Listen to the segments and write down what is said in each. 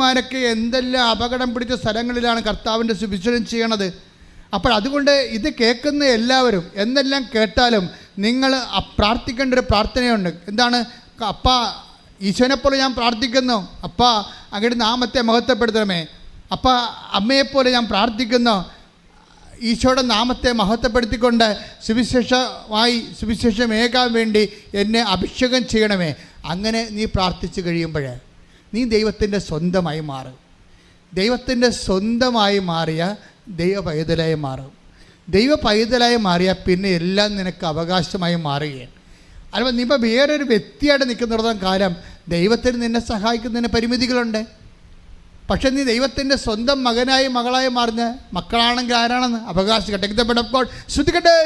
മാരൊക്കെ എന്തെല്ലാം അപകടം പിടിച്ച സ്ഥലങ്ങളിലാണ് കർത്താവിൻ്റെ സുവിശേഷം ചെയ്യണത്. അപ്പോൾ അതുകൊണ്ട് ഇത് കേൾക്കുന്ന എല്ലാവരും എന്തെല്ലാം കേട്ടാലും നിങ്ങൾ പ്രാർത്ഥിക്കേണ്ട ഒരു പ്രാർത്ഥനയുണ്ട്. എന്താണ്? അപ്പ ഈശോനെപ്പോലെ ഞാൻ പ്രാർത്ഥിക്കുന്നു, അപ്പ അങ്ങയുടെ നാമത്തെ മഹത്വപ്പെടുത്തണമേ. അപ്പ അമ്മയെപ്പോലെ ഞാൻ പ്രാർത്ഥിക്കുന്നു, ഈശോയുടെ നാമത്തെ മഹത്വപ്പെടുത്തിക്കൊണ്ട് സുവിശേഷമേകാൻ വേണ്ടി എന്നെ അഭിഷേകം ചെയ്യണമേ. അങ്ങനെ നീ പ്രാർത്ഥിച്ചു കഴിയുമ്പോൾ നീ ദൈവത്തിൻ്റെ സ്വന്തമായി മാറും. ദൈവത്തിൻ്റെ സ്വന്തമായി മാറിയ ദൈവ പൈതലായി മാറും. ദൈവ പൈതലായി മാറിയാൽ പിന്നെ എല്ലാം നിനക്ക് അവകാശമായി മാറുകയാണ്. അല്ല, നീ ഇപ്പോൾ വേറൊരു വ്യക്തിയായിട്ട് നിൽക്കുന്നിടത്തോളം കാലം ദൈവത്തിന് നിന്നെ സഹായിക്കുന്നതിന് പരിമിതികളുണ്ട്. പക്ഷെ നീ ദൈവത്തിൻ്റെ സ്വന്തം മകനായി മകളായി മാറുന്ന മക്കളാണെങ്കിൽ ആരാണെന്ന് അവകാശിക്കട്ടെ. ശ്രദ്ധിക്കട്ടെ.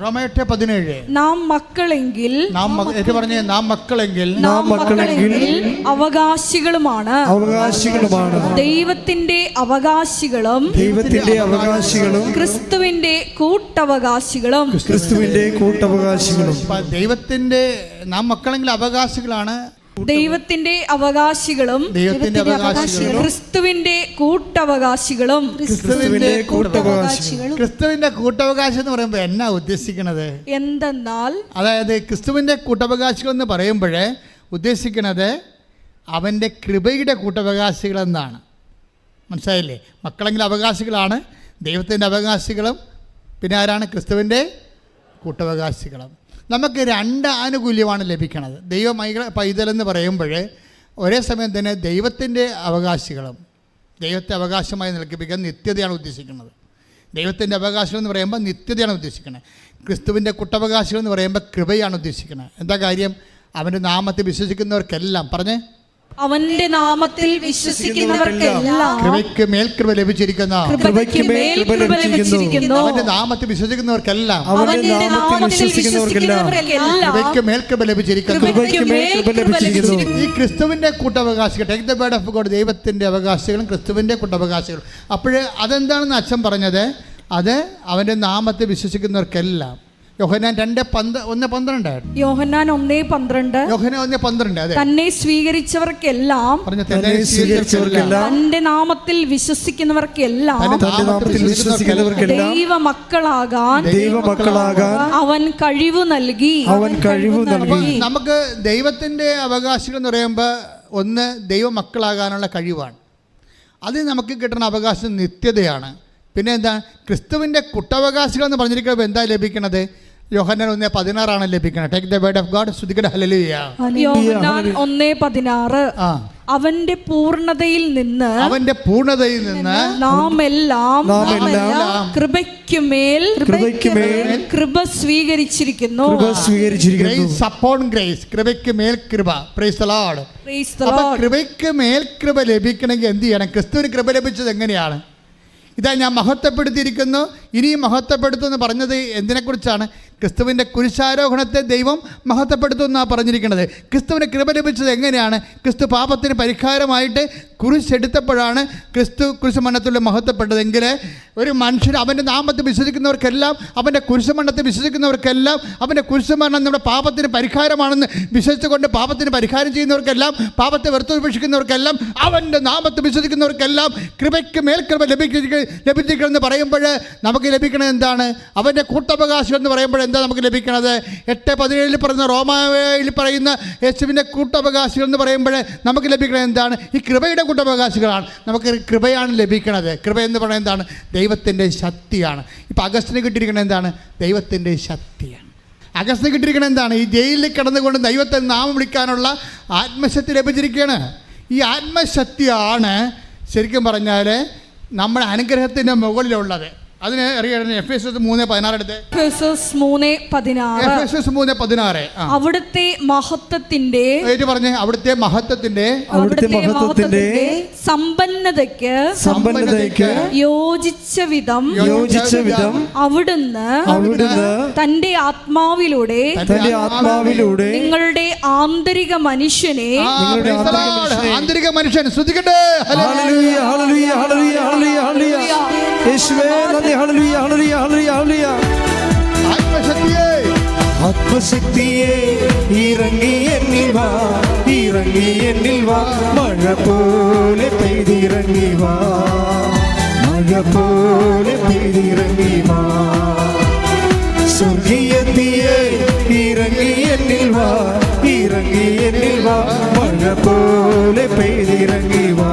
റോമ 8:17 നാം മക്കളെങ്കിൽ അവകാശികളുമാണ് ദൈവത്തിന്റെ അവകാശികളും ക്രിസ്തുവിന്റെ കൂട്ടവകാശികളും. ദൈവത്തിന്റെ നാം മക്കളെങ്കിൽ അവകാശികളാണ്, ദൈവത്തിന്റെ അവകാശികളും ക്രിസ്തുവിന്റെ കൂട്ടവകാശികളും. ക്രിസ്തുവിന്റെ കൂട്ടവകാശം എന്ന് പറയുമ്പോൾ എന്നാ ഉദ്ദേശിക്കുന്നത്? എന്തെന്നാൽ, അതായത് ക്രിസ്തുവിന്റെ കൂട്ടവകാശികൾ എന്ന് പറയുമ്പോൾ ഉദ്ദേശിക്കുന്നത് അവൻ്റെ കൃപയുടെ കൂട്ടവകാശികൾ എന്നാണ്. മനസ്സിലായില്ലേ? മക്കളെങ്കിൽ അവകാശികളാണ്, ദൈവത്തിൻ്റെ അവകാശികളും പിന്നെ ആരാണ്? ക്രിസ്തുവിൻ്റെ കൂട്ടവകാശികളും. നമുക്ക് രണ്ട് ആനുകൂല്യമാണ് ലഭിക്കുന്നത്. പൈതലെന്ന് പറയുമ്പോൾ ഒരേ സമയം തന്നെ ദൈവത്തിൻ്റെ അവകാശികളും ദൈവത്തെ അവകാശമായി നിൽപ്പിക്കാൻ നിത്യതയാണ് ഉദ്ദേശിക്കുന്നത്. ദൈവത്തിൻ്റെ അവകാശികൾ എന്ന് പറയുമ്പോൾ നിത്യതയാണ് ഉദ്ദേശിക്കുന്നത്. ക്രിസ്തുവിൻ്റെ കൂട്ടവകാശികൾ എന്ന് പറയുമ്പോൾ കൃപയാണ് ഉദ്ദേശിക്കുന്നത്. എന്താ കാര്യം? അവൻ്റെ നാമത്തിൽ വിശ്വസിക്കുന്നവർക്കെല്ലാം പറഞ്ഞേ, അവന്റെ നാമത്തിൽ വിശ്വസിക്കുന്നവർക്കെല്ലാം കൃപയ്ക്ക് മേൽ കൃപ ലഭിച്ചിരിക്കുന്നു. അവന്റെ നാമത്തിൽ വിശ്വസിക്കുന്നവർക്കെല്ലാം കൃപയ്ക്ക് മേൽ കൃപ ലഭിച്ചിരിക്കുന്നു. ഈ ക്രിസ്തുവിന്റെ കൂട്ടവകാശികൾ, take the word of God, ദൈവത്തിന്റെ അവകാശികളും ക്രിസ്തുവിന്റെ കൂട്ടവകാശികളും. അപ്പോൾ അതെന്താണെന്ന് അച്ഛൻ പറഞ്ഞത്? അത് അവന്റെ നാമത്തിൽ വിശ്വസിക്കുന്നവർക്കെല്ലാം. യോഹന്നാൻ 1:12 തന്നെ സ്വീകരിച്ചവർക്കെല്ലാം, തന്റെ നാമത്തിൽ വിശ്വസിക്കുന്നവർക്കെല്ലാം ദൈവമക്കളാകാൻ അവൻ കഴിവ് നൽകി. നമുക്ക് ദൈവത്തിന്റെ അവകാശികൾ എന്ന് പറയുമ്പോൾ ഒന്ന് ദൈവമക്കളാകാനുള്ള കഴിവാണ്. അത് നമുക്ക് കിട്ടുന്ന അവകാശം നിത്യതയാണ്. പിന്നെ എന്താ? ക്രിസ്തുവിൻ്റെ കുട്ടവകാശികൾ എന്ന് പറഞ്ഞിരിക്കുമ്പോൾ എന്താ ലഭിക്കണത്? യോഹന്നാൻ 1:16 ലഭിക്കണം. Take the word of God. ശ്രുതിക്കട്ടെ. ഹല്ലേലൂയ. യോഹന്നാൻ 1:16 അവന്റെ പൂർണ്ണതയിൽ നിന്ന് നാം എല്ലാം കൃപയ്ക്കുമേൽ കൃപ സ്വീകരിച്ചിരിക്കുന്നു. ഗ്രേസ് അപ്പോൺ ഗ്രേസ്, കൃപയ്ക്ക് മേൽ കൃപ. Praise the Lord. അപ്പോൾ കൃപയ്ക്ക് മേൽ കൃപ ലഭിക്കണമെങ്കിൽ എന്ത് ചെയ്യണം? ക്രിസ്തുവിന് കൃപ ലഭിച്ചത് എങ്ങനെയാണ്? ഇതാ ഞാൻ മഹത്വപ്പെടുത്തിയിരിക്കുന്നു, ഇനിയും മഹത്വപ്പെടുത്തുമെന്ന് പറഞ്ഞത് എന്തിനെക്കുറിച്ചാണ്? ക്രിസ്തുവിൻ്റെ കുരിശാരോഹണത്തെ ദൈവം മഹത്വപ്പെടുത്തുമെന്നാണ് പറഞ്ഞിരിക്കുന്നത്. ക്രിസ്തുവിന് കൃപ ലഭിച്ചത് എങ്ങനെയാണ്? ക്രിസ്തു പാപത്തിന് പരിഹാരമായിട്ട് കുരിശെടുത്തപ്പോഴാണ് ക്രിസ്തു കുരിശുമരണത്തിൽ മഹത്വപ്പെട്ടതെങ്കിൽ ഒരു മനുഷ്യൻ അവൻ്റെ നാമത്തിൽ വിശ്വസിക്കുന്നവർക്കെല്ലാം, അവൻ്റെ കുരിശുമരണത്തിൽ വിശ്വസിക്കുന്നവർക്കെല്ലാം അവൻ്റെ കുരിശുമരണം നമ്മുടെ പാപത്തിന് പരിഹാരമാണെന്ന് വിശ്വസിച്ചുകൊണ്ട് പാപത്തിന് പരിഹാരം ചെയ്യുന്നവർക്കെല്ലാം, പാപത്തെ വെറുത്തുപേക്ഷിക്കുന്നവർക്കെല്ലാം, അവൻ്റെ നാമത്തിൽ വിശ്വസിക്കുന്നവർക്കെല്ലാം കൃപയ്ക്ക് മേൽ കൃപ ലഭിച്ചിരിക്കണമെന്ന് പറയുമ്പോൾ നമുക്ക് ലഭിക്കണത് എന്താണ്? അവൻ്റെ കൂട്ടവകാശം എന്ന് പറയുമ്പോൾ എന്താ നമുക്ക് ലഭിക്കണത്? 8:17 പറയുന്ന റോമായിൽ പറയുന്ന യേശുവിൻ്റെ കൂട്ടവകാശികൾ എന്ന് പറയുമ്പോൾ നമുക്ക് ലഭിക്കുന്നത് എന്താണ്? ഈ കൃപയുടെ കൂട്ടവകാശികളാണ്. നമുക്ക് കൃപയാണ് ലഭിക്കണത്. കൃപ എന്ന് പറയുന്നത് എന്താണ്? ദൈവത്തിൻ്റെ ശക്തിയാണ്. ഇപ്പോൾ അഗസ്റ്റിന് കിട്ടിയിരിക്കുന്നത് എന്താണ്? ദൈവത്തിൻ്റെ ശക്തിയാണ്. അഗസ്റ്റിന് കിട്ടിയിരിക്കുന്നത് എന്താണ്? ഈ ജയിലിൽ കിടന്നുകൊണ്ട് ദൈവത്തെ നാമം വിളിക്കാനുള്ള ആത്മശക്തി ലഭിച്ചിരിക്കുകയാണ്. ഈ ആത്മശക്തിയാണ് ശരിക്കും പറഞ്ഞാൽ നമ്മുടെ അനുഗ്രഹത്തിൻ്റെ മുകളിലുള്ളത്. അതിന് അറിയണം. എഫേസ്യസ് 3:16 എടുത്ത്. എഫേസ്യസ് 3:16 അവിടുത്തെ മഹത്വത്തിന്റെ സമ്പന്നതയ്ക്ക് യോജിച്ച വിധം അവിടുന്ന് തന്റെ ആത്മാവിലൂടെ നിങ്ങളുടെ ആന്തരിക മനുഷ്യനെ ശ്രദ്ധിക്കട്ടെ. യേശുവേ നന്ദി. ഹല്ലേലൂയ ഹല്ലേലൂയ ഹല്ലേലൂയ ഹല്ലേലൂയ. ആത്മശക്തിയെ ആത്മശക്തിയെ ഇറങ്ങി എന്നിൽ വാ, ഇറങ്ങി എന്നിൽ വാ, മഴ പോലെ പെയ്തിറങ്ങി വാ, മഴ പോലെ പെയ്തിറങ്ങി വാ. സ്വർഗീയത്തിയെ ഇറങ്ങി എന്നിൽ വാ, ഇറങ്ങി എന്നിൽ വാ, മഴ പോലെ പെയ്തിറങ്ങി വാ,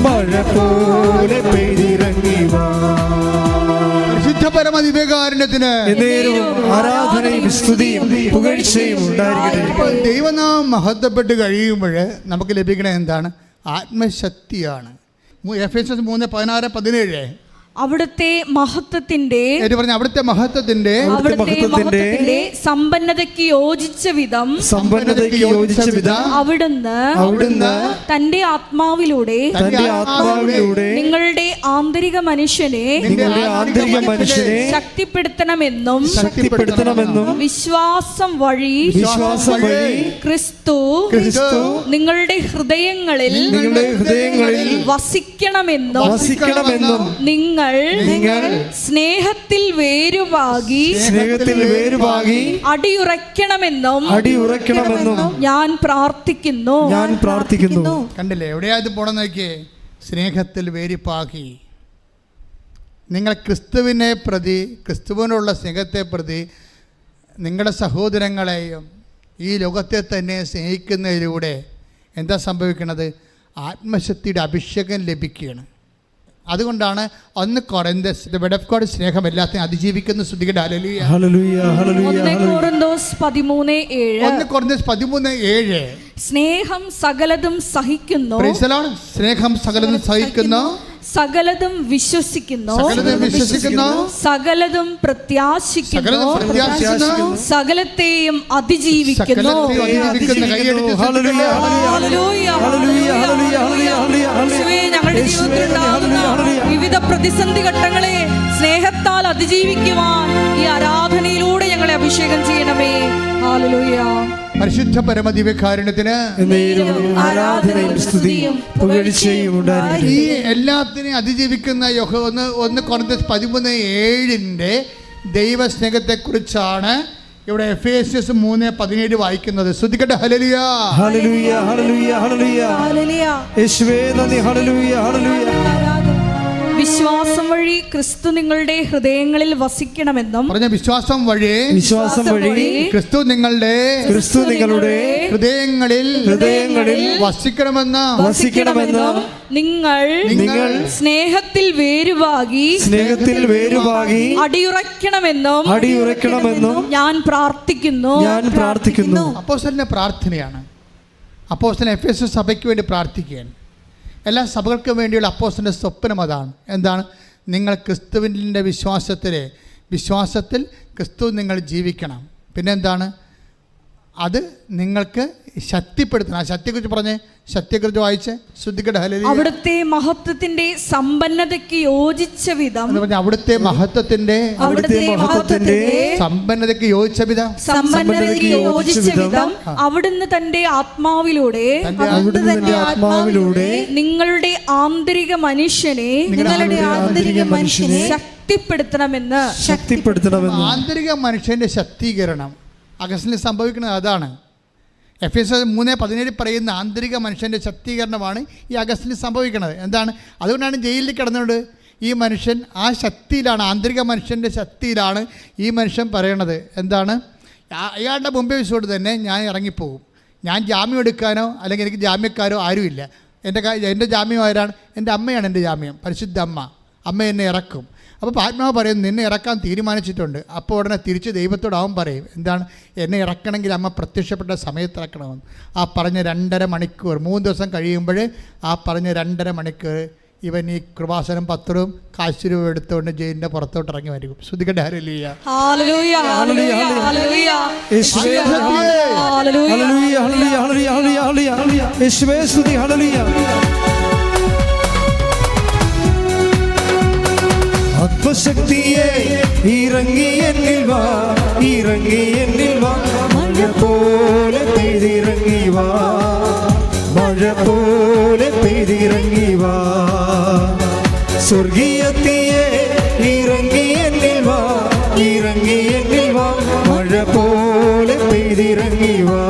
മഴ പോലെ പെയ്തിറങ്ങി വാ. പരിശുദ്ധ പരമദിവ്യകാരുണ്യത്തിന് ആരാധനയും സ്തുതിയും പുകഴ്ചയും ഉണ്ടായിരിക്കട്ടെ. ദൈവനാമം മഹത്വപ്പെട്ട് കഴിയുമ്പോൾ നമുക്ക് ലഭിക്കണത് എന്താണ്? ആത്മശക്തിയാണ്. എഫേസ്യസ് 3:16-17 അവിടുത്തെ മഹത്വത്തിന്റെ അവിടുത്തെ മഹത്വത്തിന്റെ സമ്പന്നതയ്ക്ക് യോജിച്ച വിധം അവിടുന്ന് തന്റെ ആത്മാവിലൂടെ നിങ്ങളുടെ ആന്തരിക മനുഷ്യനെ ശക്തിപ്പെടുത്തണമെന്നും വിശ്വാസം വഴി ക്രിസ്തു നിങ്ങളുടെ ഹൃദയങ്ങളിൽ വസിക്കണമെന്നും നിങ്ങൾ സ്നേഹത്തിൽ വേരുവാകി അടിയുറയ്ക്കണമെന്നും ഞാൻ പ്രാർത്ഥിക്കുന്നു. കണ്ടില്ലേ എവിടെയാ ഇത് പോണെന്ന് നോക്കിയേ? സ്നേഹത്തിൽ വേരിപ്പാക്കി. നിങ്ങൾ ക്രിസ്തുവിനെ പ്രതി, ക്രിസ്തുവിനുള്ള സ്നേഹത്തെ പ്രതി നിങ്ങളുടെ സഹോദരങ്ങളെയും ഈ ലോകത്തെ തന്നെ സ്നേഹിക്കുന്നതിലൂടെ എന്താ സംഭവിക്കുന്നത്? ആത്മശക്തിയുടെ അഭിഷേകം ലഭിക്കുകയാണ്. അതുകൊണ്ടാണ് 1 കൊറിന്തോസ് the word of God സ്നേഹം എല്ലാത്തിനും അതിജീവിക്കുന്ന സ്തുതിയുടെ ഹല്ലേലൂയ ഹല്ലേലൂയ ഹല്ലേലൂയ. 1 കൊറിന്തോസ് 13:7 സ്നേഹം സകലതും സഹിക്കുന്നു. Praise the Lord. സ്നേഹം സകലതും സഹിക്കുന്നു, സകലതും വിശ്വസിക്കുന്നു, സകലതും പ്രത്യാശിക്കുന്നു, സകലത്തെയും അതിജീവിക്കുന്നു. ഞങ്ങളുടെ ജീവിതത്തിലുണ്ടാകുന്ന വിവിധ പ്രതിസന്ധി ഘട്ടങ്ങളെ സ്നേഹത്താൽ അതിജീവിക്കുവാൻ ഈ ആരാധനയിലൂടെ ഞങ്ങളെ അഭിഷേകം ചെയ്യണമേ. ഹല്ലേലൂയ. പരിശുദ്ധ പരമദിവ്യകാരുണ്യത്തിന് ആരാധനയും സ്തുതിയും പുകഴ്ചയും ഉണ്ടായിരിക്കട്ടെ. ഈ എല്ലാത്തിനെയും അതിജീവിക്കുന്ന 1 കൊരിന്തോസ് 13:7 ദൈവസ്നേഹത്തെക്കുറിച്ചാണ് ഇവിടെ എഫേസ്യസ് 3:17 വായിക്കുന്നത്. സ്തുതിക്കട്ടെ. ഹല്ലേലൂയ ഹല്ലേലൂയ ഹല്ലേലൂയ ഹല്ലേലൂയ. യേശുവേ നന്ദി. ഹല്ലേലൂയ ഹല്ലേലൂയ. വിശ്വാസം വഴി ക്രിസ്തു നിങ്ങളുടെ ഹൃദയങ്ങളിൽ വസിക്കണമെന്നും വിശ്വാസം വഴി ക്രിസ്തു നിങ്ങളുടെ ഹൃദയങ്ങളിൽ വസിക്കണമെന്നും നിങ്ങൾ സ്നേഹത്തിൽ വേരുവാകി അടിയുറയ്ക്കണമെന്നും ഞാൻ പ്രാർത്ഥിക്കുന്നു. അപ്പോസ്തലന്റെ പ്രാർത്ഥനയാണ്. അപ്പോസ്തലൻ എഫേസ്യ സഭയ്ക്ക് വേണ്ടി പ്രാർത്ഥിക്കുകയാണ്. എല്ലാ സഭകൾക്കും വേണ്ടിയുള്ള അപ്പോസ്തലന്റെ സ്വപ്നം അതാണ്. എന്താണ്? നിങ്ങൾ ക്രിസ്തുവിൻ്റെ വിശ്വാസത്തിൽ ക്രിസ്തു നിങ്ങൾ ജീവിക്കണം. പിന്നെന്താണ്? അത് നിങ്ങൾക്ക് ശക്തിപ്പെടുത്തണം. ആ ശക്തിയെക്കുറിച്ച് പറഞ്ഞേ, ശക്തിയെക്കുറിച്ച് വായിച്ച് ശ്രദ്ധിക്കട്ടെ. ഹല്ലേലൂയ. അവിടുത്തെ മഹത്വത്തിന്റെ സമ്പന്നതയ്ക്ക് യോജിച്ച വിധം അവിടുത്തെ മഹത്വത്തിന്റെ സമ്പന്നതയ്ക്ക് യോജിച്ച വിധം അവിടുന്ന് തന്റെ ആത്മാവിലൂടെ നിങ്ങളുടെ ആന്തരിക മനുഷ്യനെ ശക്തിപ്പെടുത്തണമെന്ന്. ആന്തരിക മനുഷ്യന്റെ ശക്തീകരണം അഗസ്റ്റിൽ സംഭവിക്കുന്നത് അതാണ്. എഫേസ്യസ് 3:17 പറയുന്ന ആന്തരിക മനുഷ്യൻ്റെ ശക്തീകരണമാണ് ഈ അഗസ്റ്റിൽ സംഭവിക്കുന്നത്. എന്താണ്? അതുകൊണ്ടാണ് ജയിലിൽ കിടന്നുകൊണ്ട് ഈ മനുഷ്യൻ ആ ശക്തിയിലാണ്, ആന്തരിക മനുഷ്യൻ്റെ ശക്തിയിലാണ് ഈ മനുഷ്യൻ പറയണത്. എന്താണ്? അയാളുടെ മുമ്പേ വെച്ചുകൊണ്ട് തന്നെ ഞാൻ ഇറങ്ങിപ്പോകും. ഞാൻ ജാമ്യം എടുക്കാനോ അല്ലെങ്കിൽ എനിക്ക് ജാമ്യക്കാരോ ആരുമില്ല. എൻ്റെ ജാമ്യം ആരാണ്? എൻ്റെ അമ്മയാണ് എൻ്റെ ജാമ്യം, പരിശുദ്ധ അമ്മ എന്നെ ഇറക്കും. അപ്പോൾ ആത്മാവ് പറയും നിന്നെ ഇറക്കാൻ തീരുമാനിച്ചിട്ടുണ്ട്. അപ്പോൾ ഉടനെ തിരിച്ച് ദൈവത്തോട് അവൻ പറയും എന്താണ്? എന്നെ ഇറക്കണമെങ്കിൽ അമ്മ പ്രത്യക്ഷപ്പെട്ട സമയത്ത് ഇറക്കണമെന്ന്. ആ പറഞ്ഞ 2.5 മണിക്കൂർ 3 ദിവസം കഴിയുമ്പോൾ ആ പറഞ്ഞ 2.5 മണിക്കൂർ ഇവൻ ഈ കൃപാസനം പത്രവും കാശ് രൂപ എടുത്തുകൊണ്ട് ജയിലിൻ്റെ പുറത്തോട്ട് ഇറങ്ങി വരും. ശ്രുതികട്ടെ. ഹല്ലേലൂയ ഹല്ലേലൂയ ഹല്ലേലൂയ ഹല്ലേലൂയ. യേശുവേ ഹല്ലേലൂയ ഹല്ലേലൂയ ഹല്ലേലൂയ. യേശുവേ സ്തുതി. ഹല്ലേലൂയ. ആത്മശക്തിയെ ഇറങ്ങി എന്നിൽ വാ, ഇറങ്ങി എന്നിൽ വാ, മഴ പോലെ പെയ്തിറങ്ങി വാ, മഴ പോലെ പെയ്തിറങ്ങി വാ. സ്വർഗീയത്തിയെ ഇറങ്ങി എന്നിൽ വാ, ഇറങ്ങി എന്നിൽ വാ, മഴ പോലെ പെയ്തിറങ്ങി വാ,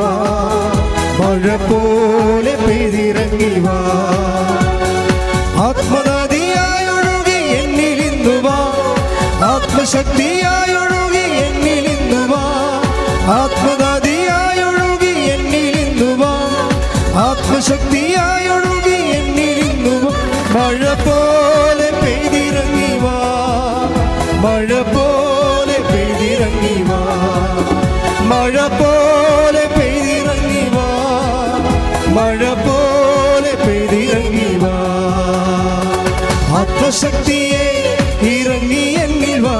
മഴ പോലെ പെയ്തിറങ്ങി വാ. ആത്മനദിയായൊഴുകി എന്നിലിന്നു വാ, ആത്മശക്തിയായൊഴുകി എന്നിലിന്നു വാ, ആത്മനദിയായൊഴുകി എന്നിലിന്നു വാ, ആത്മശക്തിയായൊഴുകി എന്നിലിന്നു വാ. മഴ പോലെ പെയ്തിറങ്ങി വാ, മഴ പോലെ പെയ്തിറങ്ങി വാ, മഴ പോലെ പെയ്തിറങ്ങി വാ, മഴ പോലെ പെയ്തിറങ്ങി വാ. ആത്മശക്തിയെ ഇറങ്ങി എന്നിൽ വാ,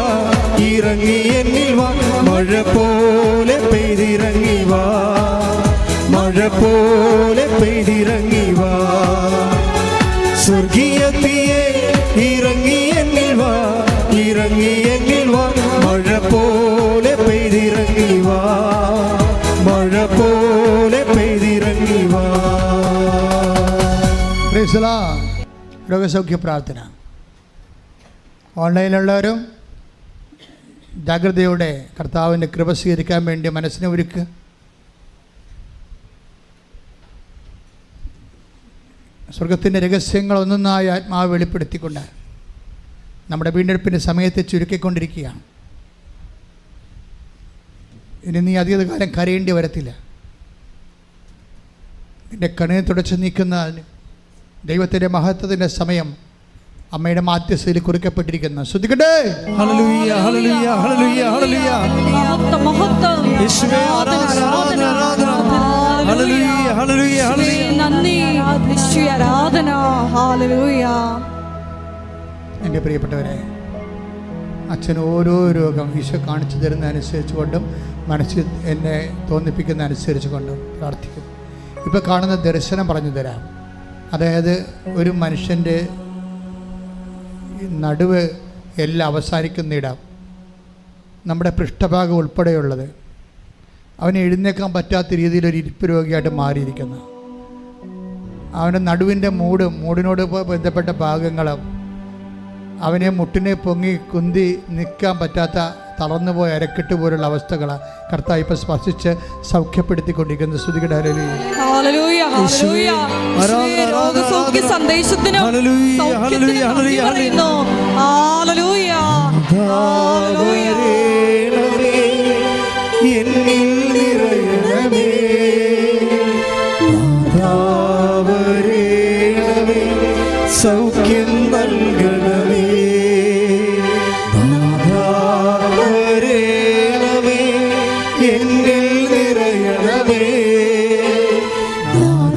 ഇറങ്ങി എന്നിൽ വാ, മഴ പോലെ പെയ്തിറങ്ങി വാ, മഴ പോലെ പെയ്തിറങ്ങി വാ. സ്വർഗീയത്തിയെ ഇറങ്ങി എന്നിൽ വാ, ഇറങ്ങി എന്നിൽ വാ, മഴ പോലെ പെയ്തിറങ്ങി വാ, മഴ പോലെ പെയ്തിറങ്ങി വാ. Praise the Lord. രോഗസൗഖ്യ പ്രാർത്ഥന. ഓൺലൈനിലുള്ളവരും ജാഗ്രതയോടെ കർത്താവിൻ്റെ കൃപ സ്വീകരിക്കാൻ വേണ്ടി മനസ്സിനെ ഒരുക്കുക. സ്വർഗത്തിൻ്റെ രഹസ്യങ്ങൾ ഒന്നൊന്നായി ആത്മാവ് വെളിപ്പെടുത്തിക്കൊണ്ട് നമ്മുടെ വീണ്ടെടുപ്പിൻ്റെ സമയത്തെ ചുരുക്കിക്കൊണ്ടിരിക്കുകയാണ്. ഇനി നീ അധികകാലം കരയേണ്ടി വരത്തില്ല. നിന്റെ കണ്ണിനെ തുടച്ച് നീക്കുന്ന ദൈവത്തിൻ്റെ മഹത്വത്തിൻ്റെ സമയം അമ്മയുടെ മാധ്യസ്ഥയിൽ കുറിക്കപ്പെട്ടിരിക്കുന്നു. ശ്രദ്ധിക്കട്ടെ. ഹല്ലേലൂയ, ഹല്ലേലൂയ, ഹല്ലേലൂയ, ഹല്ലേലൂയ. യേശുവേ ആരാധന, ആരാധന, ആരാധന. ഹല്ലേലൂയ, ഹല്ലേലൂയ, ഹല്ലേലൂയ. നന്ദി, യേശുവേ ആരാധന. ഹല്ലേലൂയ. എൻ്റെ പ്രിയപ്പെട്ടവരെ, അച്ഛൻ ഓരോ രോഗം ഈശോ കാണിച്ചു തരുന്ന അനുസരിച്ച് കൊണ്ടും മനസ്സിൽ എന്നെ തോന്നിപ്പിക്കുന്ന അനുസരിച്ച് കൊണ്ടും പ്രാർത്ഥിക്കും. ഇപ്പോൾ കാണുന്ന ദർശനം പറഞ്ഞു തരാം. അതായത് ഒരു മനുഷ്യൻ്റെ നടുവ് എല്ലാം അവസാനിക്കുന്ന ഇടം, നമ്മുടെ പൃഷ്ഠഭാഗം ഉൾപ്പെടെയുള്ളത്, അവന് എഴുന്നേക്കാൻ പറ്റാത്ത രീതിയിൽ ഒരു ഇരിപ്പ് രോഗിയായിട്ട് മാറിയിരിക്കുന്നു. അവൻ്റെ നടുവിൻ്റെ മൂടിനോട് ബന്ധപ്പെട്ട ഭാഗങ്ങളും അവനെ മുട്ടിനെ പൊങ്ങി കുന്തി നിൽക്കാൻ പറ്റാത്ത തളർന്നുപോയ അരക്കെട്ട് പോലുള്ള അവസ്ഥകൾ കർത്താവ് ഇപ്പം സ്പർശിച്ച് സൗഖ്യപ്പെടുത്തിക്കൊണ്ടിരിക്കുന്നു. സ്തുതിക്കട്ടെ. ഹല്ലേലൂയ, ഹല്ലേലൂയ. രോഗസൗഖ്യ സന്ദേശത്തിനും സൗഖ്യത്തിനും നന്ദി പറയുന്നു. Hallelujah, hallelujah. എന്നിൽ നിറയണമേ, നാഥാവരേണമേ, സൗഖ്യം നൽകണമേ, നാഥാവരേണമേ, എന്നിൽ നിറയണമേ,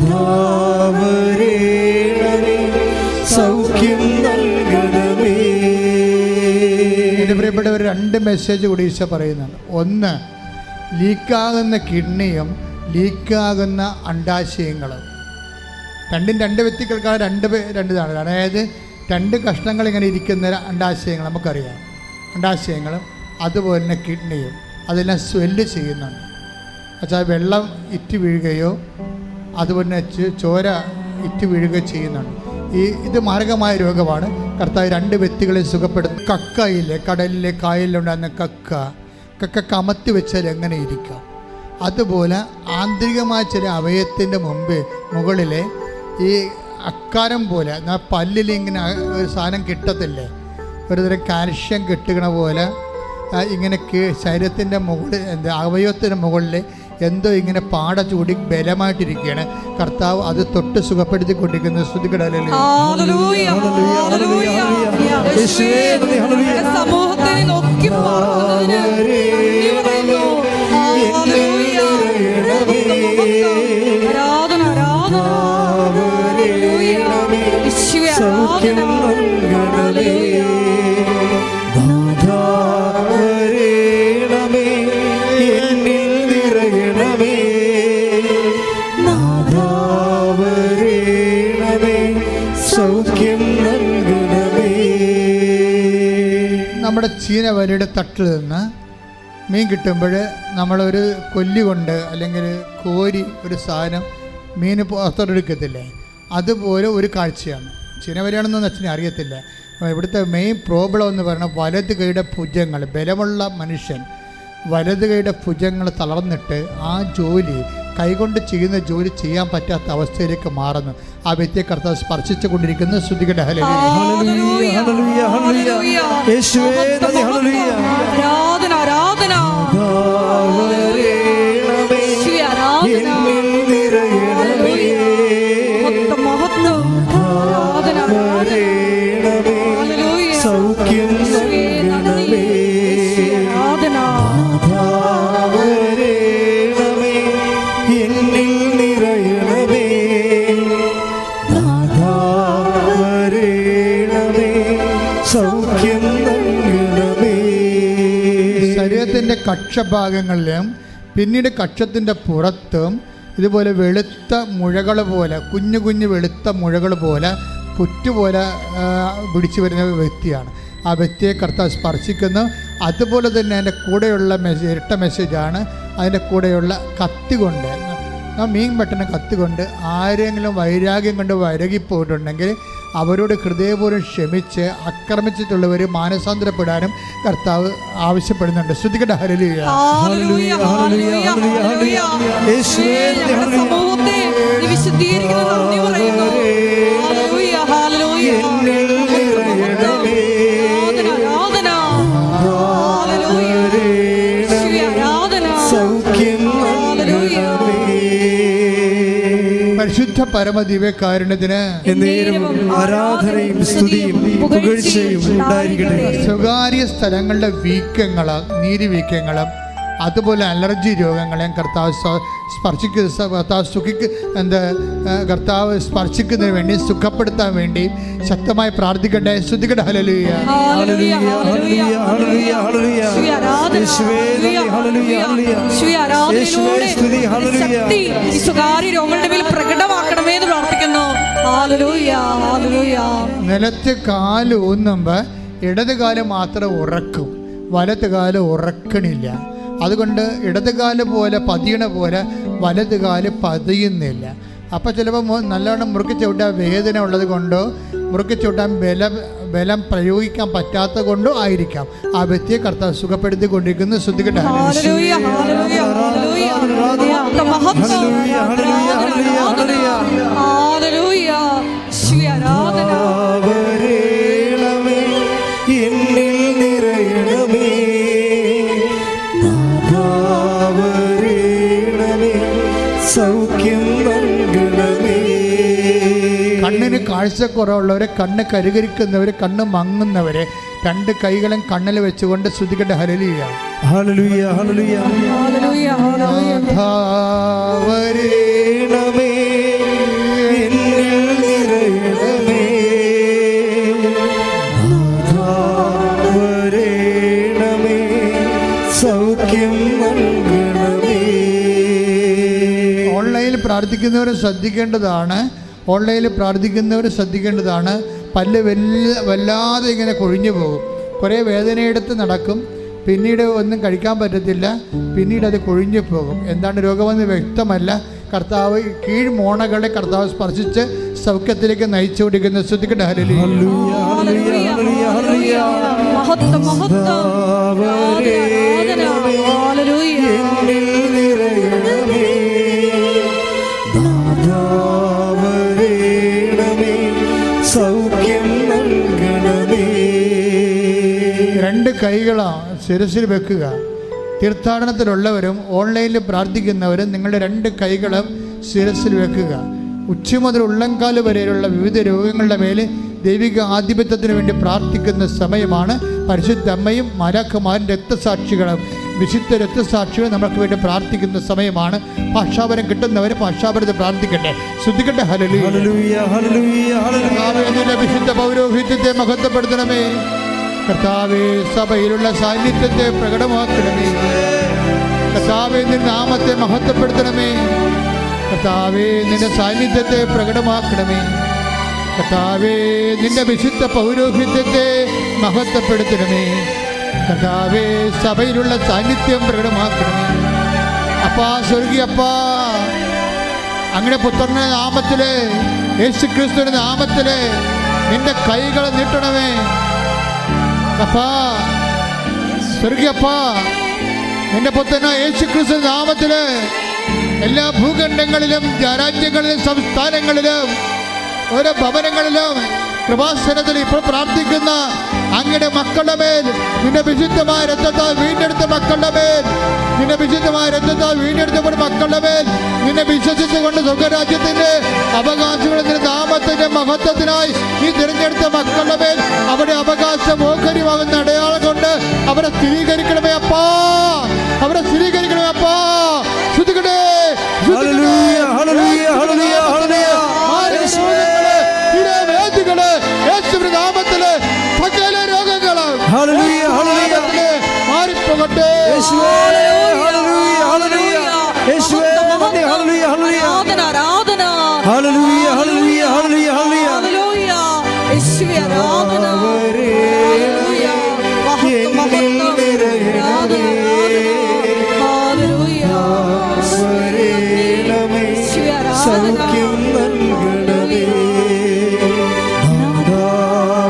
നാഥാവരേണമേ, സൗഖ്യം നൽകണമേ. എൻ്റെ പ്രിയപ്പെട്ടവർ, രണ്ട് മെസ്സേജ് കൂടി ഈശോ പറയുന്നുണ്ട്. ഒന്ന്, ലീക്കാകുന്ന കിഡ്നിയും ലീക്കാകുന്ന അണ്ഡാശയങ്ങളും. രണ്ടും രണ്ട് വ്യക്തികൾക്കാണ് രണ്ടിതാണ്. അതായത് രണ്ട് കഷ്ണങ്ങൾ ഇങ്ങനെ ഇരിക്കുന്ന അണ്ഡാശയങ്ങൾ നമുക്കറിയാം. അണ്ഡാശയങ്ങളും അതുപോലെ തന്നെ കിഡ്നിയും അതെല്ലാം സ്വെല്ല് ചെയ്യുന്നുണ്ട്. വെച്ചാൽ വെള്ളം ഇറ്റ് വീഴുകയോ അതുപോലെ തന്നെ ചോര ഇറ്റ് വീഴുകയോ ചെയ്യുന്നുണ്ട്. ഇത് മാരകമായ രോഗമാണ്. കർത്താവ് രണ്ട് വ്യക്തികളെ സുഖപ്പെടുത്തും. കക്കയില്ലേ, കടലിലെ കായലിലുണ്ടാകുന്ന കക്ക കമത്തി വെച്ചാൽ എങ്ങനെ ഇരിക്കാം, അതുപോലെ ആന്തരികമായ ചില അവയവത്തിൻ്റെ മുകളിലെ ഈ അക്കാരം പോലെ പല്ലിൽ ഇങ്ങനെ ഒരു സാധനം കിട്ടത്തില്ലേ, ഒരു തരം കാൽഷ്യം കിട്ടുകണ പോലെ ഇങ്ങനെ ശരീരത്തിൻ്റെ മുകളിൽ അവയവത്തിൻ്റെ മുകളിൽ എന്തോ ഇങ്ങനെ പാട ചൂടി ബലമായിട്ടിരിക്കുകയാണ്. കർത്താവ് അത് തൊട്ട് സുഖപ്പെടുത്തിക്കൊണ്ടിരിക്കുന്നത്. സ്തുതിക്കടലേ. സമൂഹത്തിനെ നോക്കി ആരാധന, ആരാധന. സൗഖ്യം നൽകണമേ, നാഥാവരേണമേ, എന്നിൽ നിറയണമേ, നാഥാവരേണമേ, സൗഖ്യം നൽകണമേ. നമ്മുടെ ചീനവലയുടെ തട്ടിൽ നിന്ന് മീൻ കിട്ടുമ്പോൾ നമ്മളൊരു കൊല്ലി കൊണ്ട് അല്ലെങ്കിൽ കോരി ഒരു സാധനം മീൻ പുറത്തോട്ടെടുക്കത്തില്ലേ, അതുപോലെ ഒരു കാഴ്ചയാണ്. ചീനവലയാണെന്നൊന്നും അച്ഛനെ അറിയത്തില്ല. ഇവിടുത്തെ മെയിൻ പ്രോബ്ലം എന്ന് പറയുന്നത് വലത് കൈയുടെ ഭുജങ്ങൾ, ബലമുള്ള മനുഷ്യൻ വലത് കൈയുടെ ഭുജങ്ങൾ തളർന്നിട്ട് ആ ജോലി കൈകൊണ്ട് ചെയ്യുന്ന ജോലി ചെയ്യാൻ പറ്റാത്ത അവസ്ഥയിലേക്ക് മാറുന്നു. ആ വ്യക്തിയെ കർത്താവ് സ്പർശിച്ചു കൊണ്ടിരിക്കുന്ന സ്തുതികയുടെ ശരീരത്തിൻ്റെ കക്ഷഭാഗങ്ങളിലും പിന്നീട് കക്ഷത്തിൻ്റെ പുറത്തും ഇതുപോലെ വെളുത്ത മുഴകൾ പോലെ, കുഞ്ഞു കുഞ്ഞു വെളുത്ത മുഴകൾ പോലെ, പുറ്റുപോലെ പിടിച്ചു വരുന്ന വ്യക്തിയാണ്. ആ വ്യക്തിയെ കർത്താവ് സ്പർശിക്കുന്നു. അതുപോലെ തന്നെ അതിൻ്റെ കൂടെയുള്ള ഇരട്ട മെസ്സേജാണ്. അതിൻ്റെ കൂടെയുള്ള കത്തി കൊണ്ട്, മീൻ വെട്ടുന്ന കത്തി കൊണ്ട് ആരെങ്കിലും വൈരാഗ്യം കൊണ്ട് വൈരകിപ്പോയിട്ടുണ്ടെങ്കിൽ അവരോട് ഹൃദയപൂർവ്വം ക്ഷമിച്ച് ആക്രമിച്ചിട്ടുള്ളവർ മാനസാന്തരപ്പെടാനും കർത്താവ് ആവശ്യപ്പെടുന്നുണ്ട്. ശ്രുതികട ഹല്ലേലൂയ. പരിശുദ്ധ പരമദിവ്യകാരുണ്യത്തിന് ആരാധനയും സ്തുതിയും പുകഴ്ചയും ഉണ്ടായിരിക്കട്ടെ. സ്വകാര്യ സ്ഥലങ്ങളുടെ വീക്കങ്ങളും നീരുവീക്കങ്ങളും അതുപോലെ അലർജി രോഗങ്ങളെയും കർത്താവ് കർത്താവ് സ്പർശിക്കുന്നതിന് വേണ്ടി, സുഖപ്പെടുത്താൻ വേണ്ടി ശക്തമായി പ്രാർത്ഥിക്കട്ടെ. സ്തുതിക്കട്ടെ. ഹല്ലേലൂയ. നിലത്ത് കാല് ഊന്നുമ്പോൾ ഇടത് കാല് മാത്രം ഉറക്കും, വലത് കാല് ഉറക്കണില്ല. അതുകൊണ്ട് ഇടത് കാല് പോലെ പതിയണ പോലെ വലത് കാല് പതിയുന്നില്ല. അപ്പോൾ ചിലപ്പോൾ നല്ലവണ്ണം മുറുക്കി ചവിട്ടാൻ വേദന ഉള്ളത് കൊണ്ടോ മുറുക്കി ചവിട്ടാൻ ബലം പ്രയോഗിക്കാൻ പറ്റാത്ത കൊണ്ടോ ആയിരിക്കാം ആ വ്യക്തിയെ കർത്താവ് സുഖപ്പെടുത്തിക്കൊണ്ടിരിക്കുന്നു. ശ്രദ്ധിക്കട്ടെ. കണ്ണിന് കാഴ്ചക്കുറവുള്ളവരെ, കണ്ണ് കരുകരിക്കുന്നവരെ, കണ്ണ് മങ്ങുന്നവരെ രണ്ട് കൈകളും കണ്ണിൽ വെച്ചുകൊണ്ട് ശ്രുതിക്കട്ടെ. ഹല്ലേലൂയ. ഹല്ലേലൂയ. ഹല്ലേലൂയ. ഓൺലൈനിൽ പ്രാർത്ഥിക്കുന്നവർ ശ്രദ്ധിക്കേണ്ടതാണ്. പല്ല് വല്ലാതെ ഇങ്ങനെ കൊഴിഞ്ഞു പോകും. കുറേ വേദനയെടുത്ത് നടക്കും, പിന്നീട് ഒന്നും കഴിക്കാൻ പറ്റത്തില്ല, പിന്നീട് അത് കൊഴിഞ്ഞു പോകും. എന്താണ് രോഗമെന്ന് വ്യക്തമല്ല. കർത്താവ് കീഴ്മോണകളെ കർത്താവ് സ്പർശിച്ച് സൗഖ്യത്തിലേക്ക് നയിച്ചു കൊടുക്കുന്ന ശ്രദ്ധിക്കട്ടെ. ഹല്ലേലൂയ. രണ്ട് കൈകളാണ് ശിരസിൽ വെക്കുക. തീർത്ഥാടനത്തിലുള്ളവരും ഓൺലൈനിൽ പ്രാർത്ഥിക്കുന്നവരും നിങ്ങളുടെ രണ്ട് കൈകളും ശിരസിൽ വെക്കുക. ഉച്ച മുതൽ ഉള്ളംകാല് വരെയുള്ള വിവിധ രോഗങ്ങളുടെ മേലെ ദൈവിക ആധിപത്യത്തിന് വേണ്ടി പ്രാർത്ഥിക്കുന്ന സമയമാണ്. പരിശുദ്ധ അമ്മയും മാലാഖമാരും രക്തസാക്ഷികളും വിശുദ്ധ രക്തസാക്ഷികളും നമുക്ക് വേണ്ടി പ്രാർത്ഥിക്കുന്ന സമയമാണ്. ഭാഷാപരം കിട്ടുന്നവർ ഭാഷാപരത്തിൽ പ്രാർത്ഥിക്കട്ടെ. ശ്രദ്ധിക്കട്ടെ. ഹല്ലേലൂയ. വിശുദ്ധ പൗരോഹിത്യത്തെ മഹത്വപ്പെടുത്തണമേ. കർത്താവേ, സഭയിലുള്ള സാന്നിധ്യത്തെ പ്രകടമാക്കണമേ. കർത്താവേ, നിന്റെ നാമത്തെ മഹത്വപ്പെടുത്തണമേ. കർത്താവേ, നിന്റെ സാന്നിധ്യത്തെ പ്രകടമാക്കണമേ. കർത്താവേ, നിന്റെ വിശുദ്ധ പൗരോഹിത്യത്തെ മഹത്വപ്പെടുത്തണമേ. കർത്താവേ, സഭയിലുള്ള സാന്നിധ്യം പ്രകടമാക്കണമേ. അപ്പാ, സ്വർഗീയപ്പാ, അങ്ങയുടെ പുത്രന്റെ നാമത്തില്, യേശുക്രിസ്തുവിന്റെ നാമത്തില് നിന്റെ കൈകൾ നീട്ടണമേ അപ്പാ. സ്വർഗീയപ്പാ, നിന്റെ പുത്രനായ യേശുക്രിസ്തു നാമത്തില് എല്ലാ ഭൂഖണ്ഡങ്ങളിലും രാജ്യങ്ങളിലും സംസ്ഥാനങ്ങളിലും ഓരോ ഭവനങ്ങളിലും കൃപാസനത്തിൽ ഇപ്പോൾ പ്രാർത്ഥിക്കുന്ന അങ്ങയുടെ മക്കളുടെ മേൽ നിന്റെ വിശുദ്ധമായ രക്തത്താൽ വീണ്ടെടുത്ത മക്കളുടെ മേൽ, നിന്റെ വിശുദ്ധമായ രക്തത്താൽ വീണ്ടെടുത്തപ്പോൾ മക്കളുടെ മേൽ നിന്നെ വിശ്വസിച്ചുകൊണ്ട് സ്വർഗരാജ്യത്തിന്റെ അവകാശങ്ങൾ നിന്റെ നാമത്തിന്റെ മഹത്വത്തിനായി നീ തിരഞ്ഞെടുത്ത മക്കളുടെ മേൽ അവരുടെ അവകാശം ഓഹരിയാകുന്ന അടയാളം കൊണ്ട് അവരെ സ്ഥിരീകരിക്കണമേ അപ്പാ, അവരെ സ്ഥിരീകരിക്കണമേ അപ്പാ. ശ്രുതികടേ ഹല്ലേലൂയ ഹല്ലേലൂയ ഹല്ലേലൂയ ഹല്ലേലൂയ യേശുവിന്റെ നാമത്തില് സകല രോഗങ്ങളും ഹല്ലേലൂയ ഹല്ലേലൂയ മാറിപ്പോകട്ടെ. യേശുവേ ഹല്ലേലൂയ ഹല്ലേലൂയ യേശുവേ നന്ദി ഹല്ലേലൂയ ഹല്ലേലൂയ ആരാധന ഹല്ലേലൂയ ഹല്ലേലൂയ ഹല്ലേലൂയ ഹല്ലേലൂയ യേശുവേ ആരാധന ഹല്ലേലൂയ മഹത്വം മഹത്വം ആരാധന ഹല്ലേലൂയ വരേണമേ സൗഖ്യം നൽകണമേ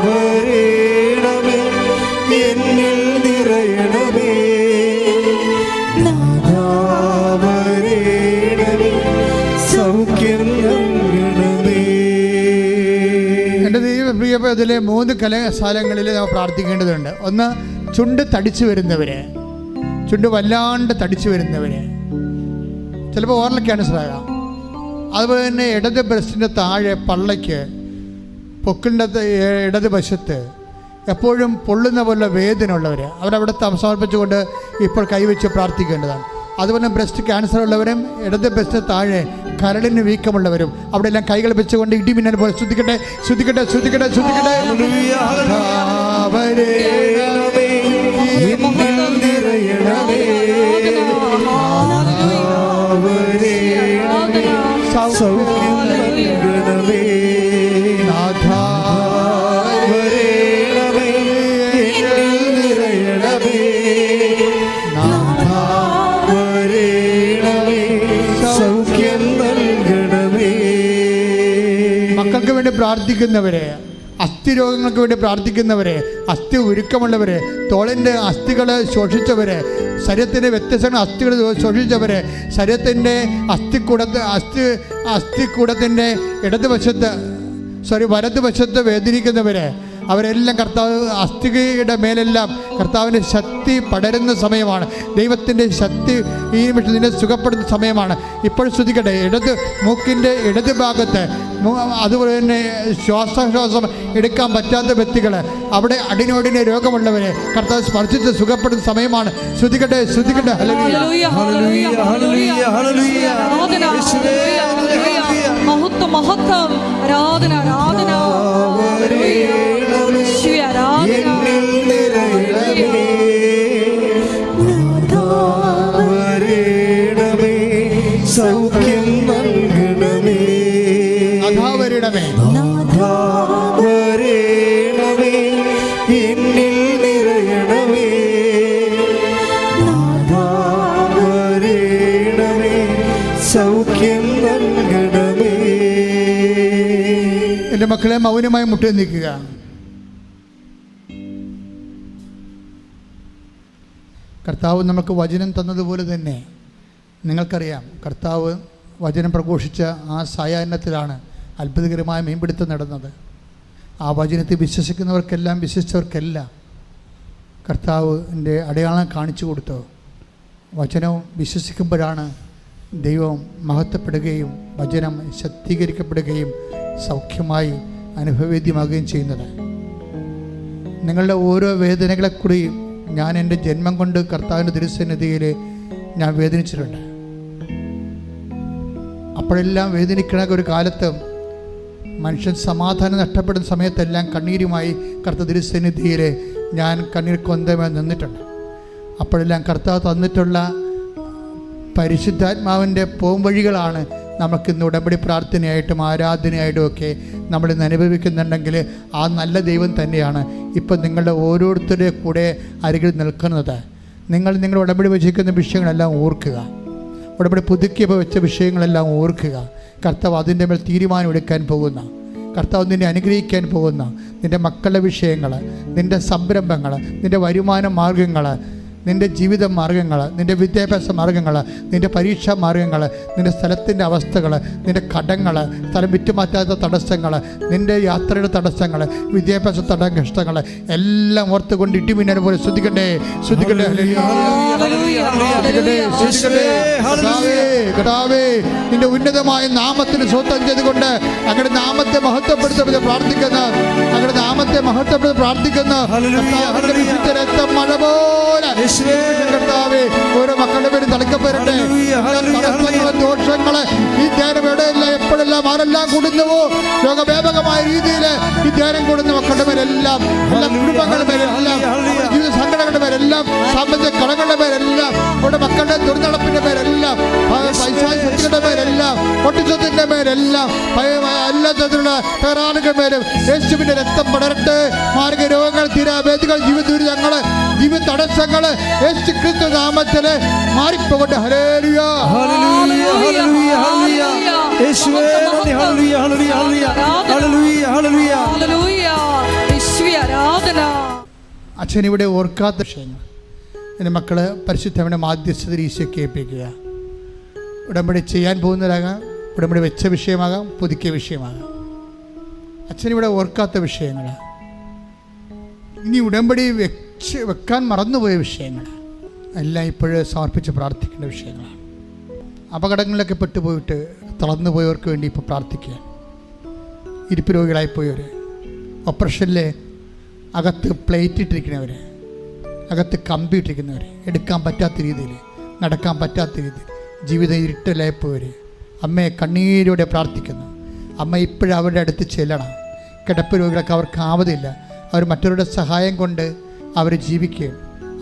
വരേണമേ എന്നിൽ നിറയണമേ വരേണമേ സൗഖ്യം നൽകണമേ. എൻ്റെ ദൈവപ്രിയപ്പോൾ ഇതിലെ 3 കലാശാലകളിൽ നമ്മൾ പ്രാർത്ഥിക്കേണ്ടതുണ്ട്. ഒന്ന്, ചുണ്ട് തടിച്ചു വരുന്നവര്, ചുണ്ട് വല്ലാണ്ട് തടിച്ചു വരുന്നവര്, ചിലപ്പോൾ ഓറൽ ക്യാൻസർ ആകാം. അതുപോലെ തന്നെ ഇടത് ബ്രസ്റ്റിൻ്റെ താഴെ പള്ളയ്ക്ക് പൊക്കിളിൻ്റെ ഇടത് വശത്ത് എപ്പോഴും പൊള്ളുന്ന പോലെ വേദന ഉള്ളവർ അവരവിടെ സമർപ്പിച്ചുകൊണ്ട് ഇപ്പോൾ കൈവച്ച് പ്രാർത്ഥിക്കേണ്ടതാണ്. അതുപോലെ ബ്രസ്റ്റ് ക്യാൻസർ ഉള്ളവരും ഇടത് ബ്രസ്റ്റിന് താഴെ കരളിന് വീക്കമുള്ളവരും അവിടെ എല്ലാം കൈകൾ വെച്ചുകൊണ്ട് ഇടിമിന്നൽ പോലെ ശ്രദ്ധിക്കട്ടെ ശ്രദ്ധിക്കട്ടെ ശ്രദ്ധിക്കട്ടെ ശ്രദ്ധിക്കട്ടെ. സൗഖ്യം നൽകണമേ നാഥാ വരേണമേ എന്നിൽ നിറയണമേ നാഥാ വരേണമേ സൗഖ്യം നൽകണമേ. മക്കൾക്ക് വേണ്ടി പ്രാർത്ഥിക്കുന്നവരെ, അസ്ഥി രോഗങ്ങൾക്ക് വേണ്ടി പ്രാർത്ഥിക്കുന്നവരെ, അസ്ഥി ഉരുക്കമുള്ളവരെ, തോളിൻ്റെ അസ്ഥികൾ ശോഷിച്ചവരെ, ശരീരത്തിൻ്റെ വ്യത്യസ്ത അസ്ഥികൾ ശോഷിച്ചവരെ, ശരീരത്തിൻ്റെ അസ്ഥിക്കൂടത്തിൻ്റെ വലതുവശത്ത് വേദനിക്കുന്നവരെ, അവരെല്ലാം കർത്താവ് അസ്ഥിയുടെ മേലെല്ലാം കർത്താവിൻ്റെ ശക്തി പടരുന്ന സമയമാണ്. ദൈവത്തിൻ്റെ ശക്തി ഈ നിമിഷം നിന്നെ സുഖപ്പെടുന്ന സമയമാണ്. ഇപ്പോൾ ശ്രദ്ധിക്കട്ടെ, മൂക്കിൻ്റെ ഇടത് ഭാഗത്ത്, അതുപോലെ തന്നെ ശ്വാസം എടുക്കാൻ പറ്റാത്ത വ്യക്തികൾ, അവിടെ അടിനോടിനെ രോഗമുള്ളവരെ കർത്താവ് സ്പർശിച്ച് സുഖപ്പെടുന്ന സമയമാണ്. ശ്രദ്ധിക്കട്ടെ ശ്രദ്ധിക്കട്ടെ. മഹത്വം മഹത്വം ആരാധന ആരാധന സൗഖ്യം നൽകണമേ വരണമേ വരേണമേ എന്നിൽ നിറയണമേ വരേണമേ സൗഖ്യം നൽകണമേ. എൻ്റെ മക്കളെ മൗനമായി മുട്ടി നിൽക്കുക. കർത്താവ് നമുക്ക് വചനം തന്നതുപോലെ തന്നെ നിങ്ങൾക്കറിയാം, കർത്താവ് വചനം പ്രഘോഷിച്ച ആ സായാഹ്നത്തിലാണ് അത്ഭുതകരമായ മീൻപിടുത്തം നടന്നത്. ആ വചനത്തെ വിശ്വസിച്ചവർക്കെല്ലാം കർത്താവിൻ്റെ അടയാളം കാണിച്ചു കൊടുത്തു. വചനവും വിശ്വസിക്കുമ്പോഴാണ് ദൈവം മഹത്വപ്പെടുകയും വചനം ശക്തീകരിക്കപ്പെടുകയും സൗഖ്യമായി അനുഭവവേദ്യമാകുകയും ചെയ്യുന്നത്. നിങ്ങളുടെ ഓരോ വേദനകളെക്കുറിയും ഞാൻ എൻ്റെ ജന്മം കൊണ്ട് കർത്താവിൻ്റെ തിരുസന്നിധിയിൽ ഞാൻ വേദനിച്ചിട്ടുണ്ട്. അപ്പോഴെല്ലാം വേദനിക്കണ ഒരു കാലത്ത് മനുഷ്യൻ സമാധാനം നഷ്ടപ്പെടുന്ന സമയത്തെല്ലാം കണ്ണീരുമായി കർത്താവ് തിരുസന്നിധിയിൽ ഞാൻ കണ്ണീർ കൊന്തമായി നിന്നിട്ടുണ്ട്. അപ്പോഴെല്ലാം കർത്താവ് തന്നിട്ടുള്ള പരിശുദ്ധാത്മാവിൻ്റെ പോംവഴികളാണ് നമുക്കിന്ന് ഉടമ്പടി പ്രാർത്ഥനയായിട്ടും ആരാധനയായിട്ടും ഒക്കെ നമ്മളിന്ന് അനുഭവിക്കുന്നുണ്ടെങ്കിൽ ആ നല്ല ദൈവം തന്നെയാണ് ഇപ്പം നിങ്ങളുടെ ഓരോരുത്തരുടെ കൂടെ അരികിൽ നിൽക്കുന്നത്. നിങ്ങൾ ഉടമ്പടി വച്ചിരിക്കുന്ന വിഷയങ്ങളെല്ലാം ഓർക്കുക, ഉടമ്പടി പുതുക്കിയപ്പോൾ വെച്ച വിഷയങ്ങളെല്ലാം ഓർക്കുക. കർത്താവ് അതിൻ്റെ മേൽ തീരുമാനം എടുക്കാൻ പോകുന്ന കർത്താവ് നിന്നെ അനുഗ്രഹിക്കാൻ പോകുന്ന നിൻ്റെ മക്കളുടെ വിഷയങ്ങൾ, നിൻ്റെ സംരംഭങ്ങൾ, നിൻ്റെ വരുമാന മാർഗങ്ങൾ, നിൻ്റെ ജീവിത മാർഗങ്ങൾ, നിൻ്റെ വിദ്യാഭ്യാസ മാർഗങ്ങൾ, നിൻ്റെ പരീക്ഷാ മാർഗങ്ങൾ, നിൻ്റെ സ്ഥലത്തിൻ്റെ അവസ്ഥകൾ, നിൻ്റെ കടങ്ങൾ, സ്ഥലം വിറ്റുമാറ്റാത്ത തടസ്സങ്ങൾ, നിൻ്റെ യാത്രയുടെ തടസ്സങ്ങൾ, വിദ്യാഭ്യാസ തടസ്സങ്ങൾ എല്ലാം ഓർത്തുകൊണ്ട് ഇടിമിന്നൽ പോലെ ശ്രദ്ധിക്കണ്ടേ. കർത്താവേ, നിന്റെ ഉന്നതമായ നാമത്തിന് സ്വന്തം ചെയ്തുകൊണ്ട് അങ്ങയുടെ നാമത്തെ മഹത്വപ്പെടുത്തുന്നത് പ്രാർത്ഥിക്കുന്നു. അങ്ങയുടെ നാമത്തെ മഹത്വപ്പെടുത്തി പ്രാർത്ഥിക്കുന്നു. രക്തം മഴ പോലെ കർത്താവേ, ഓരോ മക്കളുടെ പേര് തളിക്കപ്പെടട്ടെ. ദോഷങ്ങള് ഈ ധ്യാനം എവിടെയല്ല എപ്പോഴെല്ലാം ആരെല്ലാം കൂടുന്നുവോ ലോകവ്യാപകമായ രീതിയിൽ ഈ ധ്യാനം കൂടുന്ന മക്കളുടെ പേരെല്ലാം, എല്ലാ കുടുംബങ്ങളുടെ പേരെല്ലാം, ജീവിത സംഘടനകളുടെ പേരെല്ലാം, സാമ്പത്തിക കടകളുടെ പേരെല്ലാം, അവരുടെ മക്കളുടെ ദുർനടപ്പിന്റെ പേരെല്ലാം, പൈസാചിന്റെ പേരെല്ലാം, പൊട്ടിച്ചത്തിന്റെ പേരെല്ലാം, എല്ലാ തരത്തിലുള്ള പേരാളുകളുടെ പേരും യേശുവിന്റെ രക്തം പടരട്ടെ. മാർഗ രോഗങ്ങൾ, തീരാവേദികൾ, ജീവിത ദുരിതങ്ങള്, ജീവിത തടസ്സങ്ങള് യേശു ക്രിസ്തു നാമത്തില് മാറിപ്പോകട്ടെ. ഹല്ലേലൂയ, ഹല്ലേലൂയ, ഹല്ലേലൂയ, ഹല്ലേലൂയ. യേശുവേ നന്ദി. ഹല്ലേലൂയ, ഹല്ലേലൂയ, ഹല്ലേലൂയ, ഹല്ലേലൂയ, ഹല്ലേലൂയ. യേശുവേ ആരാധന. അച്ഛൻ ഇവിടെ ഓർക്കാത്ത വിഷയങ്ങൾ എൻ്റെ മക്കള് പരിശുദ്ധമായ മാധ്യസ്ഥതയിൽ ഈശോയ്ക്ക് ഏൽപ്പിക്കുക. ഉടമ്പടി ചെയ്യാൻ പോകുന്നവരാകാം, ഉടമ്പടി വെച്ച വിഷയമാകാം, പുതുക്കിയ വിഷയമാകാം. അച്ഛനിവിടെ ഓർക്കാത്ത വിഷയങ്ങൾ, ഇനി ഉടമ്പടി വെക്കാൻ മറന്നുപോയ വിഷയങ്ങൾ എല്ലാം ഇപ്പോഴും സമർപ്പിച്ച് പ്രാർത്ഥിക്കേണ്ട വിഷയങ്ങളാണ്. അപകടങ്ങളിലൊക്കെ പെട്ടുപോയിട്ട് തളർന്നുപോയവർക്ക് വേണ്ടി ഇപ്പോൾ പ്രാർത്ഥിക്കുക. ഇരിപ്പ് രോഗികളായിപ്പോയവർ, ഓപ്പറേഷനിൽ അകത്ത് പ്ലേറ്റ് ഇട്ടിരിക്കുന്നവർ, അകത്ത് കമ്പി ഇട്ടിരിക്കുന്നവർ, എടുക്കാൻ പറ്റാത്ത രീതിയിൽ, നടക്കാൻ പറ്റാത്ത രീതിയിൽ ജീവിതം ഇരുട്ടലായിപ്പോയവർ, അമ്മയെ കണ്ണീരോടെ പ്രാർത്ഥിക്കുന്നു. അമ്മ ഇപ്പോഴും അവരുടെ അടുത്ത് ചെല്ലണം. കിടപ്പ് രോഗികളൊക്കെ അവർക്ക് ആവതില്ല. അവർ മറ്റവരുടെ സഹായം കൊണ്ട് അവർ ജീവിക്കുകയും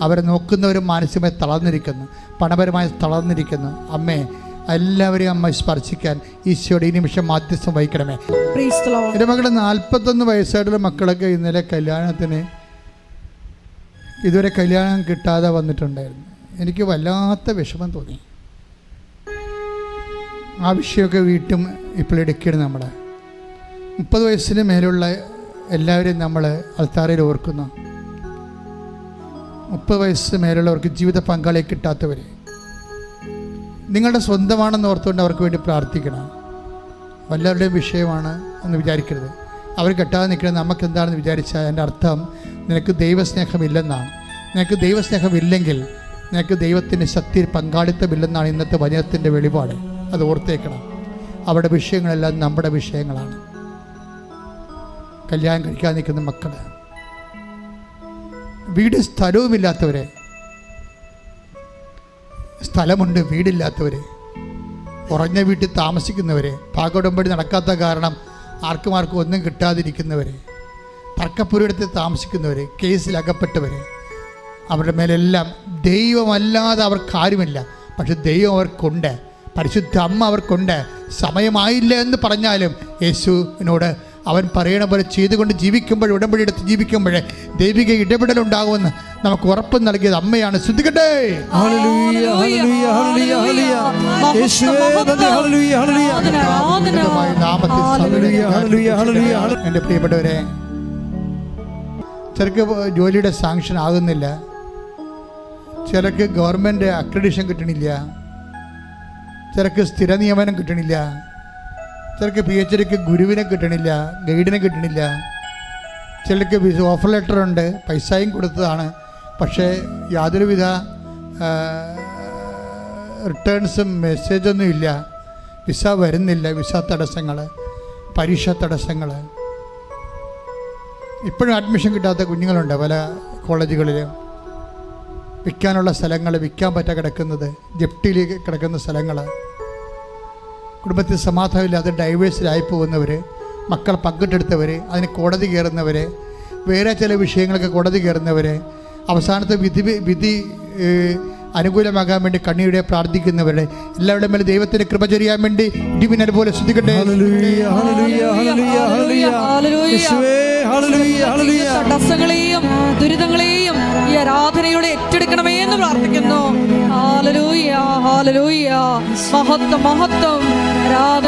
അവരെ നോക്കുന്നവരും മാനസികമായി തളർന്നിരിക്കുന്നു, പണപരമായി തളർന്നിരിക്കുന്നു. അമ്മേ, എല്ലാവരെയും അമ്മ സ്പർശിക്കാൻ ഈശോയുടെ ഈ നിമിഷം മാധ്യസ്ഥം വഹിക്കണമേ. എൻ്റെ മകളുടെ 41 വയസ്സായിട്ടുള്ള മക്കളൊക്കെ ഇന്നലെ കല്യാണത്തിന് ഇതുവരെ കല്യാണം കിട്ടാതെ വന്നിട്ടുണ്ടായിരുന്നു. എനിക്ക് വല്ലാത്ത വിഷമം തോന്നി. ആ വിഷയമൊക്കെ വീട്ടും ഇപ്പോൾ എടുക്കണം. നമ്മൾ 30 വയസ്സിന് മേലുള്ള എല്ലാവരെയും നമ്മൾ അൾത്താരയിൽ ഓർക്കുന്നു. 30 വയസ്സ് മേലുള്ളവർക്ക് ജീവിത പങ്കാളിയെ കിട്ടാത്തവർ നിങ്ങളുടെ സ്വന്തമാണെന്ന് ഓർത്തുകൊണ്ട് അവർക്ക് വേണ്ടി പ്രാർത്ഥിക്കണം. വല്ലവരുടെയും വിഷയമാണ് എന്ന് വിചാരിക്കരുത്. അവർ കെട്ടാതെ നിൽക്കുന്നത് നമുക്ക് എന്താണെന്ന് വിചാരിച്ചാൽ എൻ്റെ അർത്ഥം നിനക്ക് ദൈവസ്നേഹമില്ലെന്നാണ്. നിനക്ക് ദൈവസ്നേഹമില്ലെങ്കിൽ നിനക്ക് ദൈവത്തിൻ്റെ ശക്തിയിൽ പങ്കാളിത്തമില്ലെന്നാണ് ഇന്നത്തെ വചനത്തിൻ്റെ വെളിപാട്. അത് ഓർത്തേക്കണം. അവരുടെ വിഷയങ്ങളെല്ലാം നമ്മുടെ വിഷയങ്ങളാണ്. കല്യാണം കഴിക്കാൻ നിൽക്കുന്ന മക്കൾ, വീട് സ്ഥലവുമില്ലാത്തവരെ, സ്ഥലമുണ്ട് വീടില്ലാത്തവർ, ഉറഞ്ഞ വീട്ടിൽ താമസിക്കുന്നവർ, പാകോടമ്പടി നടക്കാത്ത കാരണം ആർക്കും ഒന്നും കിട്ടാതിരിക്കുന്നവർ, തർക്കപ്പുരയിടത്തിൽ താമസിക്കുന്നവർ, കേസിലകപ്പെട്ടവർ, അവരുടെ മേലെല്ലാം ദൈവമല്ലാതെ അവർക്കാരുമില്ല. പക്ഷെ ദൈവം അവർക്കുണ്ട്, പരിശുദ്ധ അമ്മ അവർക്കുണ്ട്. സമയമായില്ല എന്ന് പറഞ്ഞാലും യേശുവിനോട് അവൻ പറയണ പോലെ ചെയ്തുകൊണ്ട് ജീവിക്കുമ്പോൾ, ഉടമ്പടി എടുത്ത് ജീവിക്കുമ്പോൾ ദൈവിക ഇടപെടലുണ്ടാകുമെന്ന് നമുക്ക് ഉറപ്പ് നൽകിയത് അമ്മയാണ്. ശ്രദ്ധിക്കട്ടെ. എൻ്റെ പ്രിയപ്പെട്ടവരെ, ചിലർക്ക് ജോലിയുടെ സാങ്ഷൻ ആകുന്നില്ല, ചിലർക്ക് ഗവൺമെൻറ് അക്രഡിഷൻ കിട്ടണില്ല, ചിലർക്ക് സ്ഥിര നിയമനം കിട്ടണില്ല, ചിലർക്ക് PhDക്ക് ഗുരുവിനെ കിട്ടണില്ല, ഗൈഡിനെ കിട്ടണില്ല, ചിലർക്ക് ഓഫർ ലെറ്റർ ഉണ്ട്, പൈസയും കൊടുത്തതാണ്, പക്ഷേ യാതൊരുവിധ റിട്ടേൺസും മെസ്സേജൊന്നും ഇല്ല, വിസ വരുന്നില്ല, വിസ തടസ്സങ്ങൾ, പരീക്ഷ തടസ്സങ്ങൾ. ഇപ്പോഴും അഡ്മിഷൻ കിട്ടാത്ത കുഞ്ഞുങ്ങളുണ്ട് പല കോളേജുകളിലും. വിൽക്കാനുള്ള സ്ഥലങ്ങൾ വിൽക്കാൻ പറ്റാ കിടക്കുന്നത്, ജപ്തിയിലേക്ക് കിടക്കുന്ന സ്ഥലങ്ങൾ, കുടുംബത്തിൽ സമാധാനമില്ലാതെ ഡൈവേഴ്സിലായി പോകുന്നവർ, മക്കൾ പങ്കിട്ടെടുത്തവർ, അതിന് കോടതി കയറുന്നവർ, വേറെ ചില വിഷയങ്ങളൊക്കെ കോടതി കയറുന്നവർ, അവസാനത്തെ വിധി അനുകൂലമാകാൻ വേണ്ടി കണ്ണീരോടെ പ്രാർത്ഥിക്കുന്നവരുടെ എല്ലാവരുടെ മേലെ ദൈവത്തിന്റെ കൃപ ചൊരിയാൻ വേണ്ടി ഇടിമിന്നൽ പോലെ ശ്രദ്ധിക്കട്ടെ. തടസ്സങ്ങളെയും ദുരിതങ്ങളെയും ഈ ആരാധനയോടെ ഏറ്റെടുക്കണമേ എന്ന് പ്രാർത്ഥിക്കുന്നു. Hallelujah, hallelujah. മഹത്വം, മഹത്വം. ആരാധന